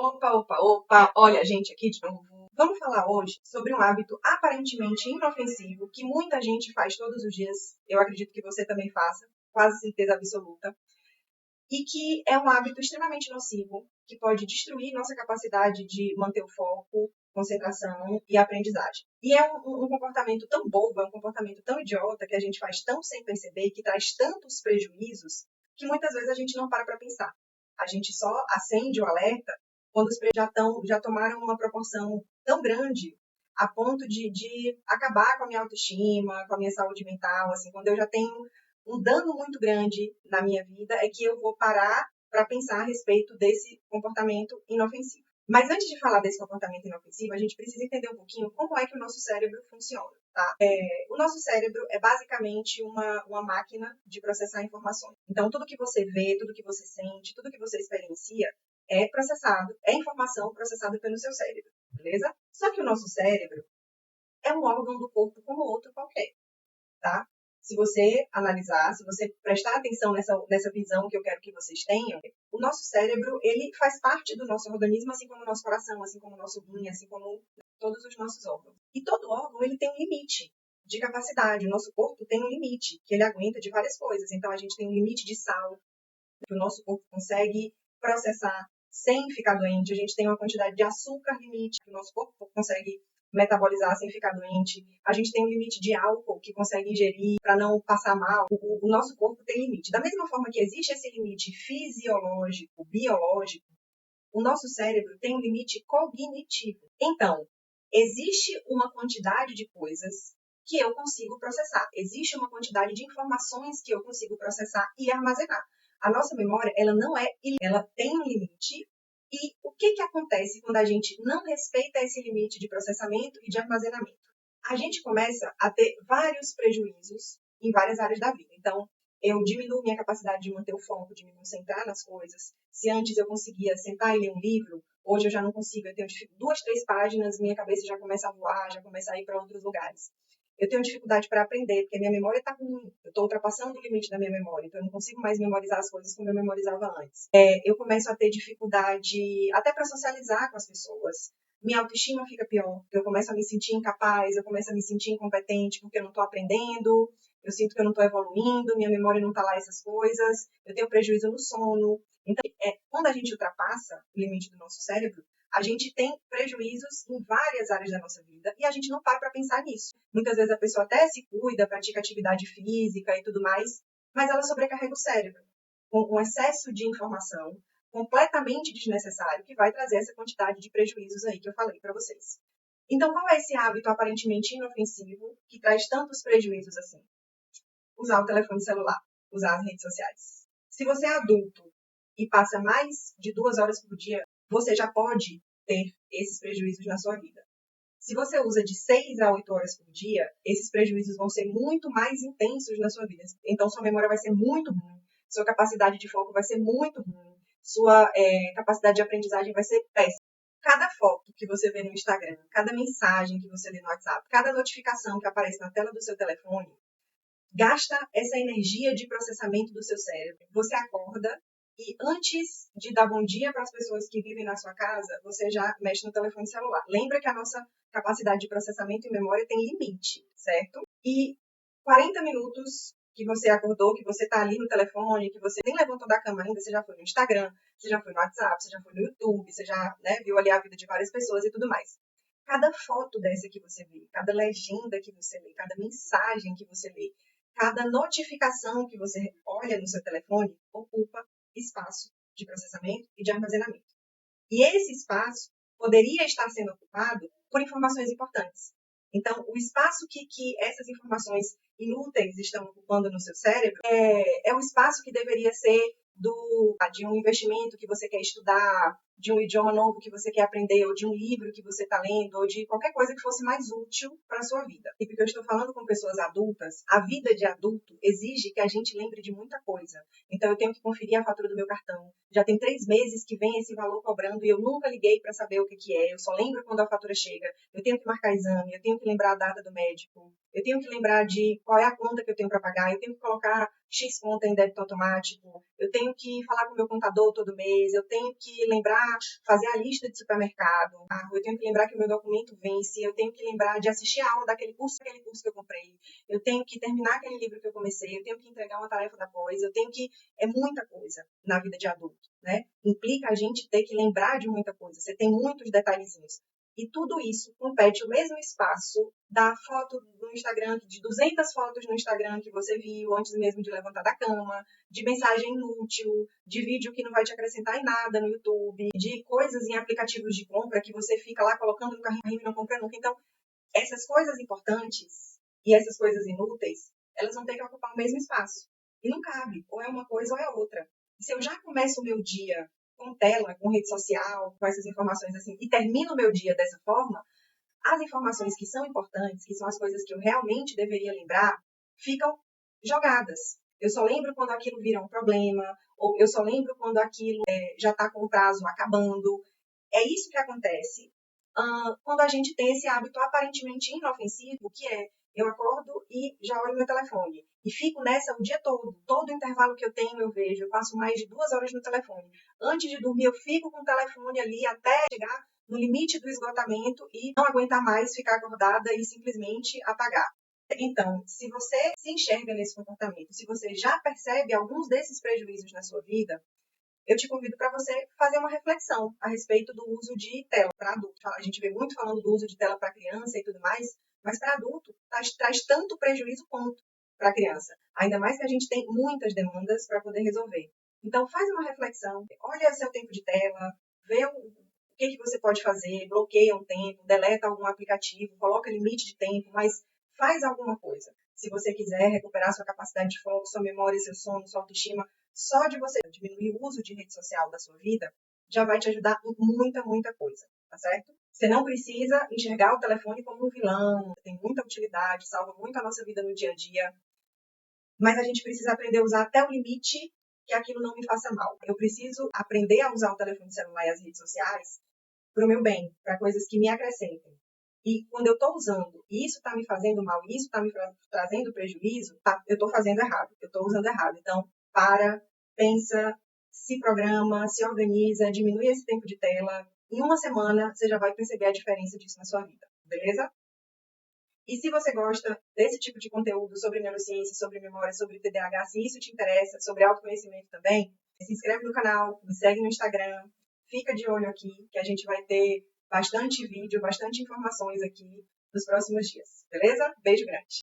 Opa, opa, opa, olha a gente aqui de novo. Vamos falar hoje sobre um hábito aparentemente inofensivo que muita gente faz todos os dias. Eu acredito que você também faça, quase certeza absoluta. E que é um hábito extremamente nocivo, que pode destruir nossa capacidade de manter o foco, concentração e aprendizagem. E é um comportamento tão bobo, é um comportamento tão idiota que a gente faz tão sem perceber, que traz tantos prejuízos, que muitas vezes a gente não para pensar. A gente só acende o alerta quando os prejuízos já tomaram uma proporção tão grande a ponto de acabar com a minha autoestima, com a minha saúde mental, assim, quando eu já tenho um dano muito grande na minha vida, é que eu vou parar para pensar a respeito desse comportamento inofensivo. Mas antes de falar desse comportamento inofensivo, a gente precisa entender um pouquinho como é que o nosso cérebro funciona, tá? O nosso cérebro é basicamente uma máquina de processar informações. Então, tudo que você vê, tudo que você sente, tudo que você experiencia é processado, é informação processada pelo seu cérebro, beleza? Só que o nosso cérebro é um órgão do corpo como outro qualquer, tá? Se você analisar, se você prestar atenção nessa visão que eu quero que vocês tenham, o nosso cérebro, ele faz parte do nosso organismo, assim como o nosso coração, assim como o nosso rim, assim como todos os nossos órgãos. E todo órgão, ele tem um limite de capacidade. O nosso corpo tem um limite que ele aguenta de várias coisas. Então, a gente tem um limite de sal que o nosso corpo consegue processar sem ficar doente. A gente tem uma quantidade de açúcar limite que o nosso corpo consegue metabolizar sem ficar doente. A gente tem um limite de álcool que consegue ingerir para não passar mal. O nosso corpo tem limite. Da mesma forma que existe esse limite fisiológico, biológico, o nosso cérebro tem um limite cognitivo. Então, existe uma quantidade de coisas que eu consigo processar. Existe uma quantidade de informações que eu consigo processar e armazenar. A nossa memória, ela tem um limite. E o que acontece quando a gente não respeita esse limite de processamento e de armazenamento? A gente começa a ter vários prejuízos em várias áreas da vida. Então, eu diminuo minha capacidade de manter o foco, de me concentrar nas coisas. Se antes eu conseguia sentar e ler um livro, hoje eu já não consigo. Eu tenho 2, 3 páginas, minha cabeça já começa a voar, já começa a ir para outros lugares. Eu tenho dificuldade para aprender, porque minha memória está ruim. Eu estou ultrapassando o limite da minha memória, então eu não consigo mais memorizar as coisas como eu memorizava antes. Eu começo a ter dificuldade até para socializar com as pessoas. Minha autoestima fica pior. Eu começo a me sentir incapaz, eu começo a me sentir incompetente porque eu não estou aprendendo, eu sinto que eu não estou evoluindo, minha memória não está lá essas coisas, eu tenho prejuízo no sono. Então, quando a gente ultrapassa o limite do nosso cérebro, a gente tem prejuízos em várias áreas da nossa vida e a gente não para pensar nisso. Muitas vezes a pessoa até se cuida, pratica atividade física e tudo mais, mas ela sobrecarrega o cérebro com um excesso de informação completamente desnecessário que vai trazer essa quantidade de prejuízos aí que eu falei para vocês. Então, qual é esse hábito aparentemente inofensivo que traz tantos prejuízos assim? Usar o telefone celular, usar as redes sociais. Se você é adulto e passa mais de 2 horas por dia, você já pode ter esses prejuízos na sua vida. Se você usa de 6 a 8 horas por dia, esses prejuízos vão ser muito mais intensos na sua vida. Então, sua memória vai ser muito ruim, sua capacidade de foco vai ser muito ruim, sua capacidade de aprendizagem vai ser péssima. Cada foto que você vê no Instagram, cada mensagem que você lê no WhatsApp, cada notificação que aparece na tela do seu telefone, gasta essa energia de processamento do seu cérebro. Você acorda e antes de dar bom dia para as pessoas que vivem na sua casa, você já mexe no telefone celular. Lembra que a nossa capacidade de processamento e memória tem limite, certo? E 40 minutos que você acordou, que você está ali no telefone, que você nem levantou da cama ainda, você já foi no Instagram, você já foi no WhatsApp, você já foi no YouTube, você já viu ali a vida de várias pessoas e tudo mais. Cada foto dessa que você vê, cada legenda que você lê, cada mensagem que você lê, cada notificação que você olha no seu telefone ocupa espaço de processamento e de armazenamento. E esse espaço poderia estar sendo ocupado por informações importantes. Então, o espaço que essas informações inúteis estão ocupando no seu cérebro é o espaço que deveria ser de um investimento que você quer estudar, de um idioma novo que você quer aprender, ou de um livro que você está lendo, ou de qualquer coisa que fosse mais útil para a sua vida. E porque eu estou falando com pessoas adultas, a vida de adulto exige que a gente lembre de muita coisa. Então, eu tenho que conferir a fatura do meu cartão. Já tem 3 meses que vem esse valor cobrando e eu nunca liguei para saber o que é. Eu só lembro quando a fatura chega. Eu tenho que marcar exame, eu tenho que lembrar a data do médico, eu tenho que lembrar de qual é a conta que eu tenho para pagar, eu tenho que colocar X conta em débito automático, eu tenho que falar com o meu contador todo mês, eu tenho que lembrar lembrar, fazer a lista de supermercado, eu tenho que lembrar que o meu documento vence, eu tenho que lembrar de assistir a aula daquele curso que eu comprei, eu tenho que terminar aquele livro que eu comecei, eu tenho que entregar uma tarefa depois, eu tenho que... É muita coisa na vida de adulto, né? Implica a gente ter que lembrar de muita coisa, você tem muitos detalhezinhos. E tudo isso compete o mesmo espaço da foto no Instagram, de 200 fotos no Instagram que você viu antes mesmo de levantar da cama, de mensagem inútil, de vídeo que não vai te acrescentar em nada no YouTube, de coisas em aplicativos de compra que você fica lá colocando no carrinho e não compra nunca. Então, essas coisas importantes e essas coisas inúteis, elas vão ter que ocupar o mesmo espaço. E não cabe, ou é uma coisa ou é outra. E se eu já começo o meu dia com tela, com rede social, com essas informações assim, e termino o meu dia dessa forma, as informações que são importantes, que são as coisas que eu realmente deveria lembrar, ficam jogadas. Eu só lembro quando aquilo vira um problema, ou eu só lembro quando aquilo já está com o prazo acabando. É isso que acontece quando a gente tem esse hábito aparentemente inofensivo, que é eu acordo e já olho meu telefone. E fico nessa o dia todo. Todo intervalo que eu tenho, eu vejo. Eu passo mais de 2 horas no telefone. Antes de dormir, eu fico com o telefone ali até chegar no limite do esgotamento e não aguentar mais ficar acordada e simplesmente apagar. Então, se você se enxerga nesse comportamento, se você já percebe alguns desses prejuízos na sua vida, eu te convido para você fazer uma reflexão a respeito do uso de tela para adulto. A gente vê muito falando do uso de tela para criança e tudo mais, mas para adulto traz tanto prejuízo quanto para criança. Ainda mais que a gente tem muitas demandas para poder resolver. Então, faz uma reflexão, olha seu tempo de tela, vê o que você pode fazer, bloqueia um tempo, deleta algum aplicativo, coloca limite de tempo, mas faz alguma coisa. Se você quiser recuperar sua capacidade de foco, sua memória, seu sono, sua autoestima, só de você diminuir o uso de rede social da sua vida, já vai te ajudar em muita, muita coisa, tá certo? Você não precisa enxergar o telefone como um vilão, tem muita utilidade, salva muito a nossa vida no dia a dia, mas a gente precisa aprender a usar até o limite que aquilo não me faça mal. Eu preciso aprender a usar o telefone celular e as redes sociais para o meu bem, para coisas que me acrescentem. E quando eu estou usando e isso está me fazendo mal, e isso está me trazendo prejuízo, eu estou fazendo errado, eu estou usando errado. Então, pensa, se programa, se organiza, diminui esse tempo de tela. Em uma semana, você já vai perceber a diferença disso na sua vida, beleza? E se você gosta desse tipo de conteúdo sobre neurociência, sobre memória, sobre TDAH, se isso te interessa, sobre autoconhecimento também, se inscreve no canal, me segue no Instagram, fica de olho aqui, que a gente vai ter bastante vídeo, bastante informações aqui nos próximos dias, beleza? Beijo grande!